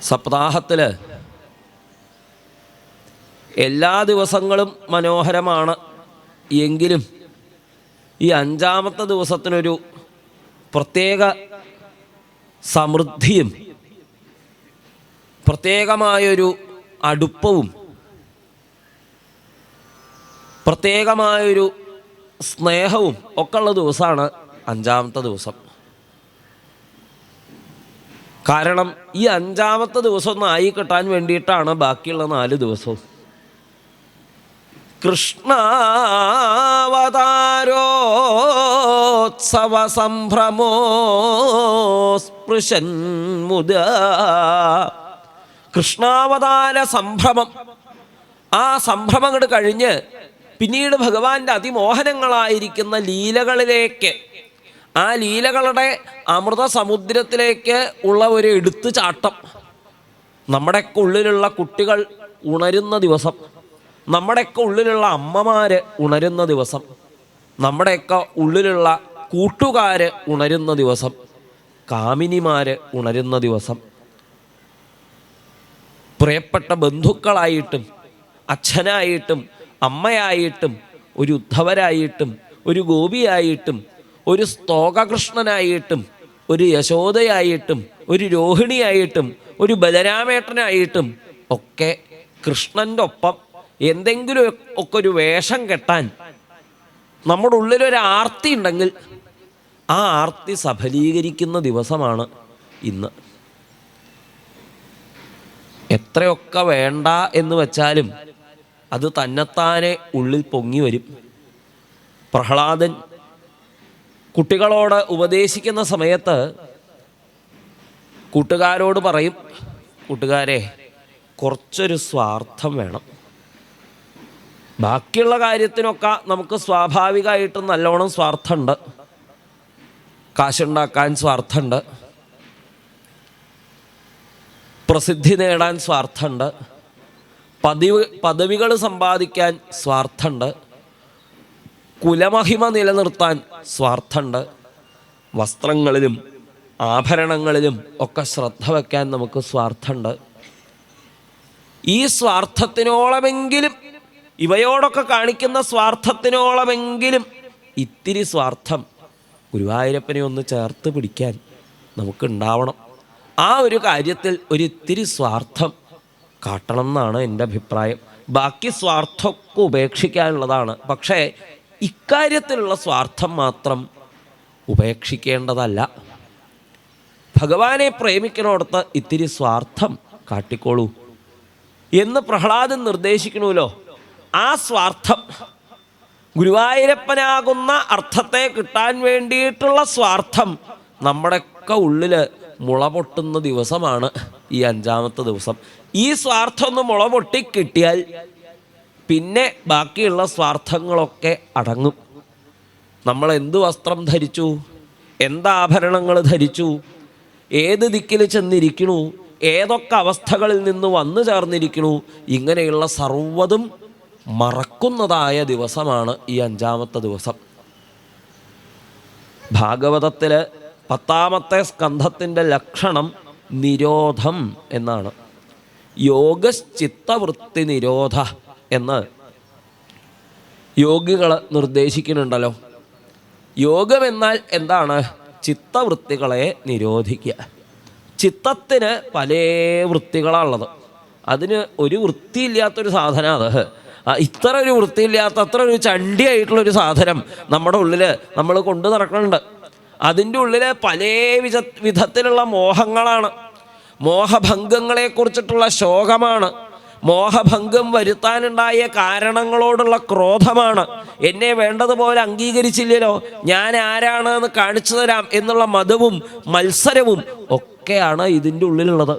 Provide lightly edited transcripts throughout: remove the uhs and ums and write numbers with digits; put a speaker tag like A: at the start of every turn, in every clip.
A: സപ്താഹത്തിൽ എല്ലാ ദിവസങ്ങളും മനോഹരമാണ്. എങ്കിലും ഈ അഞ്ചാമത്തെ ദിവസത്തിനൊരു പ്രത്യേക സമൃദ്ധിയും പ്രത്യേകമായൊരു അടുപ്പവും പ്രത്യേകമായൊരു സ്നേഹവും ഒക്കെ ഉള്ള ദിവസമാണ് അഞ്ചാമത്തെ ദിവസം. കാരണം ഈ അഞ്ചാമത്തെ ദിവസം ഒന്ന് ആയി കിട്ടാൻ വേണ്ടിയിട്ടാണ് ബാക്കിയുള്ള 4 ദിവസവും. കൃഷ്ണാവതാരോത്സവ സംഭ്രമോ സ്പൃശൻ മുദ. കൃഷ്ണാവതാര സംഭ്രമം, ആ സംഭ്രമം അങ്ങോട്ട് കഴിഞ്ഞ് പിന്നീട് ഭഗവാന്റെ അതിമോഹനങ്ങളായിരിക്കുന്ന ലീലകളിലേക്ക്, ആ ലീലകളുടെ അമൃത സമുദ്രത്തിലേക്ക് ഉള്ള ഒരു എടുത്തുചാട്ടം. നമ്മുടെയൊക്കെ ഉള്ളിലുള്ള കുട്ടികൾ ഉണരുന്ന ദിവസം, നമ്മുടെയൊക്കെ ഉള്ളിലുള്ള അമ്മമാർ ഉണരുന്ന ദിവസം, നമ്മുടെയൊക്കെ ഉള്ളിലുള്ള കൂട്ടുകാർ ഉണരുന്ന ദിവസം, കാമിനിമാർ ഉണരുന്ന ദിവസം, പ്രിയപ്പെട്ട ബന്ധുക്കളായിട്ടും അച്ഛനായിട്ടും അമ്മയായിട്ടും ഒരു ഉദ്ധവരായിട്ടും ഒരു ഗോപിയായിട്ടും ഒരു സ്തോകകൃഷ്ണനായിട്ടും ഒരു യശോദയായിട്ടും ഒരു രോഹിണിയായിട്ടും ഒരു ബലരാമേട്ടനായിട്ടും ഒക്കെ കൃഷ്ണൻ്റെ ഒപ്പം എന്തെങ്കിലും ഒക്കെ ഒരു വേഷം കെട്ടാൻ നമ്മുടെ ഉള്ളിലൊരു ആർത്തി ഉണ്ടെങ്കിൽ ആ ആർത്തി സഫലീകരിക്കുന്ന ദിവസമാണ് ഇന്ന്. എത്രയൊക്കെ വേണ്ട എന്ന് വെച്ചാലും അത് തന്നെത്താനെ ഉള്ളിൽ പൊങ്ങി വരും. പ്രഹ്ലാദൻ കുട്ടികളോട് ഉപദേശിക്കുന്ന സമയത്ത് കൂട്ടുകാരോട് പറയും, കൂട്ടുകാരെ, കുറച്ചൊരു സ്വാർത്ഥം വേണം. ബാക്കിയുള്ള കാര്യത്തിനൊക്കെ നമുക്ക് സ്വാഭാവികമായിട്ടും നല്ലോണം സ്വാർത്ഥമുണ്ട്. കാശുണ്ടാക്കാൻ സ്വാർത്ഥമുണ്ട്, പ്രസിദ്ധി നേടാൻ സ്വാർത്ഥമുണ്ട്, പദവികൾ സമ്പാദിക്കാൻ സ്വാർത്ഥമുണ്ട്, കുലമഹിമ നിലനിർത്താൻ സ്വാർത്ഥമുണ്ട്, വസ്ത്രങ്ങളിലും ആഭരണങ്ങളിലും ഒക്കെ ശ്രദ്ധ വയ്ക്കാൻ നമുക്ക് സ്വാർത്ഥമുണ്ട്. ഈ സ്വാർത്ഥത്തിനോളമെങ്കിലും, ഇവയോടൊക്കെ കാണിക്കുന്ന സ്വാർത്ഥത്തിനോളമെങ്കിലും ഇത്തിരി സ്വാർത്ഥം ഗുരുവായൂരപ്പനെ ഒന്ന് ചേർത്ത് പിടിക്കാൻ നമുക്കുണ്ടാവണം. ആ ഒരു കാര്യത്തിൽ ഒരിത്തിരി സ്വാർത്ഥം കാട്ടണം എന്നാണ് എൻ്റെ അഭിപ്രായം. ബാക്കി സ്വാർത്ഥമൊക്കെ ഉപേക്ഷിക്കാനുള്ളതാണ്. പക്ഷേ ഇക്കാര്യത്തിലുള്ള സ്വാർത്ഥം മാത്രം ഉപേക്ഷിക്കേണ്ടതല്ല. ഭഗവാനെ പ്രേമിക്കണോടത്ത് ഇത്തിരി സ്വാർത്ഥം കാട്ടിക്കോളൂ എന്ന് പ്രഹ്ലാദൻ നിർദ്ദേശിക്കണമല്ലോ. ആ സ്വാർത്ഥം, ഗുരുവായൂരപ്പനാകുന്ന അർത്ഥത്തെ കിട്ടാൻ വേണ്ടിയിട്ടുള്ള സ്വാർത്ഥം നമ്മുടെയൊക്കെ ഉള്ളിൽ മുളപൊട്ടുന്ന ദിവസമാണ് ഈ അഞ്ചാമത്തെ ദിവസം. ഈ സ്വാർത്ഥം ഒന്ന് മുളപൊട്ടി കിട്ടിയാൽ പിന്നെ ബാക്കിയുള്ള സ്വാർത്ഥങ്ങളൊക്കെ അടങ്ങും. നമ്മൾ എന്ത് വസ്ത്രം ധരിച്ചു, എന്താഭരണങ്ങൾ ധരിച്ചു, ഏത് ദിക്കിൽ ചെന്നിരിക്കണു, ഏതൊക്കെ അവസ്ഥകളിൽ നിന്ന് വന്നു ചേർന്നിരിക്കണു, ഇങ്ങനെയുള്ള സർവ്വതും മറക്കുന്നതായ ദിവസമാണ് ഈ അഞ്ചാമത്തെ ദിവസം. ഭാഗവതത്തിൽ 10ാമത്തെ സ്കന്ധത്തിൻ്റെ ലക്ഷണം നിരോധം എന്നാണ്. യോഗശ്ചിത്തവൃത്തി നിരോധ എന്ന് യോഗികൾ നിർദ്ദേശിക്കുന്നുണ്ടല്ലോ. യോഗം എന്നാൽ എന്താണ്? ചിത്തവൃത്തികളെ നിരോധിക്കുക. ചിത്തത്തിന് പല വൃത്തികളാണുള്ളത്. അതിന് ഒരു വൃത്തിയില്ലാത്തൊരു സാധനം അത്. ഇത്ര ഒരു വൃത്തിയില്ലാത്ത, അത്ര ഒരു ചണ്ടിയായിട്ടുള്ളൊരു സാധനം നമ്മുടെ ഉള്ളിൽ നമ്മൾ കൊണ്ടു നടക്കുന്നുണ്ട്. അതിൻ്റെ ഉള്ളിൽ പല വിധത്തിലുള്ള മോഹങ്ങളാണ്. മോഹഭംഗങ്ങളെക്കുറിച്ചിട്ടുള്ള ശോകമാണ്. മോഹഭംഗം വരുത്താനുണ്ടായ കാരണങ്ങളോടുള്ള ക്രോധമാണ്. എന്നെ വേണ്ടതുപോലെ അംഗീകരിച്ചില്ലല്ലോ, ഞാൻ ആരാണെന്ന് കാണിച്ചു തരാം എന്നുള്ള മതവും മത്സരവും ഒക്കെയാണ് ഇതിൻ്റെ ഉള്ളിലുള്ളത്.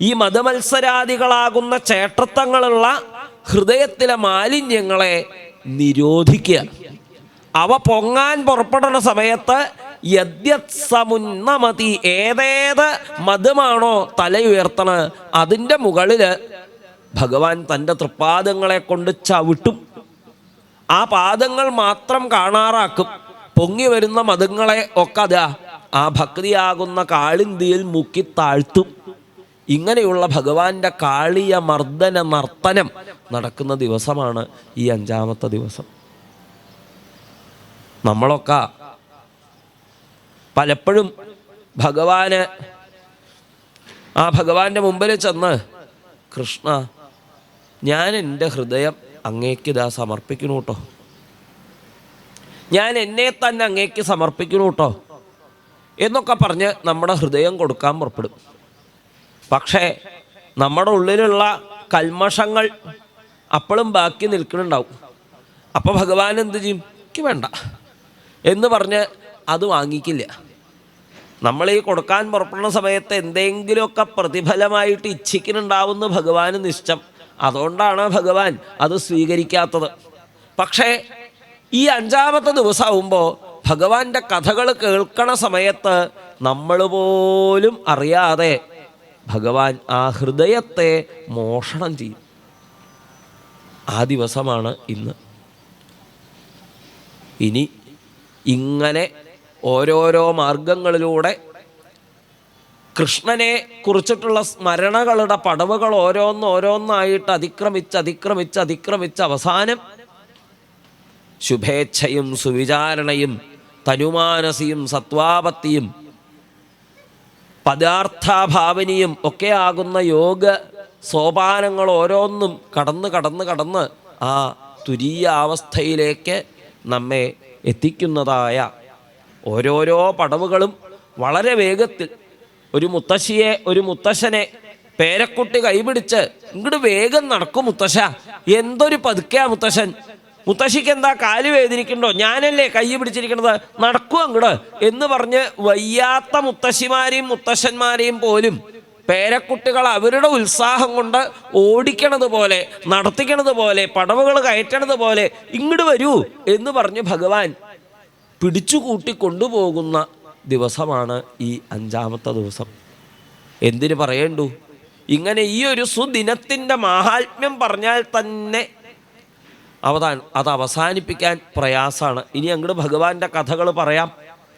A: ഈ മതമത്സരാദികളാകുന്ന ചേട്ടത്തങ്ങളുള്ള ഹൃദയത്തിലെ മാലിന്യങ്ങളെ നിരോധിക്കുക. അവ പൊങ്ങാൻ പുറപ്പെടുന്ന സമയത്ത് യദ്യത്സമുന്നമതി, ഏതേത് മതമാണോ തലയുയർത്തണ അതിൻ്റെ മുകളിൽ ഭഗവാൻ തൻ്റെ തൃപ്പാദങ്ങളെ കൊണ്ട് ചവിട്ടും. ആ പാദങ്ങൾ മാത്രം കാണാറാക്കും. പൊങ്ങി വരുന്ന മതങ്ങളെ ഒക്കെ ആ ഭക്തിയാകുന്ന കാളിന്തിയിൽ മുക്കി താഴ്ത്തും. ഇങ്ങനെയുള്ള ഭഗവാന്റെ കാളിയ മർദ്ദന നർത്തനം നടക്കുന്ന ദിവസമാണ് ഈ 5-ാമത്തെ ദിവസം. നമ്മളൊക്കെ പലപ്പോഴും ഭഗവാന്റെ മുമ്പിൽ ചെന്ന്, കൃഷ്ണ, ഞാൻ എൻ്റെ ഹൃദയം അങ്ങേക്ക് ഇതാ സമർപ്പിക്കണു കേട്ടോ, ഞാൻ എന്നെ തന്നെ അങ്ങേക്ക് സമർപ്പിക്കണു കേട്ടോ എന്നൊക്കെ പറഞ്ഞ് നമ്മുടെ ഹൃദയം കൊടുക്കാൻ പുറപ്പെടും. പക്ഷേ നമ്മുടെ ഉള്ളിലുള്ള കൽമഷങ്ങൾ അപ്പോഴും ബാക്കി നിൽക്കുന്നുണ്ടാവും. അപ്പോൾ ഭഗവാൻ എന്ത് ചെയ്യും? എനിക്ക് വേണ്ട എന്ന് പറഞ്ഞ് അത് വാങ്ങിക്കില്ല. നമ്മൾ ഈ കൊടുക്കാൻ പുറപ്പെടുന്ന സമയത്ത് എന്തെങ്കിലുമൊക്കെ പ്രതിഫലമായിട്ട് ഇച്ഛിക്കുന്നുണ്ടാവുന്ന ഭഗവാന് നിശ്ചയം. അതുകൊണ്ടാണ് ഭഗവാൻ അത് സ്വീകരിക്കാത്തത്. പക്ഷേ ഈ 5-ാമത്തെ ദിവസമാകുമ്പോൾ ഭഗവാന്റെ കഥകൾ കേൾക്കണ സമയത്ത് നമ്മൾ പോലും അറിയാതെ ഭഗവാൻ ആ ഹൃദയത്തെ മോഷണം ചെയ്യും. ആ ദിവസമാണ് ഇന്ന്. ഇനി ഇങ്ങനെ ഓരോരോ മാർഗങ്ങളിലൂടെ കൃഷ്ണനെ കുറിച്ചിട്ടുള്ള സ്മരണകളുടെ പടവുകൾ ഓരോന്നായിട്ട് അതിക്രമിച്ച് അവസാനം ശുഭേച്ഛയും സുവിചാരണയും തനുമാനസിയും സത്വാപത്തിയും പദാർത്ഥാഭാവനിയും ഒക്കെ ആകുന്ന യോഗ സോപാനങ്ങൾ ഓരോന്നും കടന്ന് ആ തുരീയ അവസ്ഥയിലേക്ക് നമ്മെ എത്തിക്കുന്നതായ ഓരോരോ പടവുകളും വളരെ വേഗത്തിൽ ഒരു മുത്തശ്ശനെ പേരക്കുട്ടി കൈപിടിച്ച് ഇങ്ങോട്ട് വേഗം നടക്കും മുത്തശ്ശ, എന്തൊരു പതുക്കെയാ മുത്തശ്ശിക്ക് എന്താ കാല് വേദനിക്കണ്ടോ, ഞാനല്ലേ കൈ പിടിച്ചിരിക്കണത്, നടക്കും അങ്ങോട്ട് എന്ന് പറഞ്ഞ് വയ്യാത്ത മുത്തശ്ശന്മാരെയും പോലും പേരക്കുട്ടികൾ അവരുടെ ഉത്സാഹം കൊണ്ട് ഓടിക്കണത് പോലെ, നടത്തിക്കണത് പോലെ, പടവുകൾ കയറ്റണത് പോലെ ഇങ്ങോട്ട് വരൂ എന്ന് പറഞ്ഞ് ഭഗവാൻ പിടിച്ചുകൂട്ടി കൊണ്ടുപോകുന്ന ദിവസമാണ് ഈ 5-ാമത്തെ ദിവസം. എന്തിനു പറയണ്ടു? ഇങ്ങനെ ഈ ഒരു സുദിനത്തിൻ്റെ മാഹാത്മ്യം പറഞ്ഞാൽ തന്നെ അത് അവസാനിപ്പിക്കാൻ പ്രയാസമാണ്. ഇനി അങ്ങോട്ട് ഭഗവാന്റെ കഥകൾ പറയാം.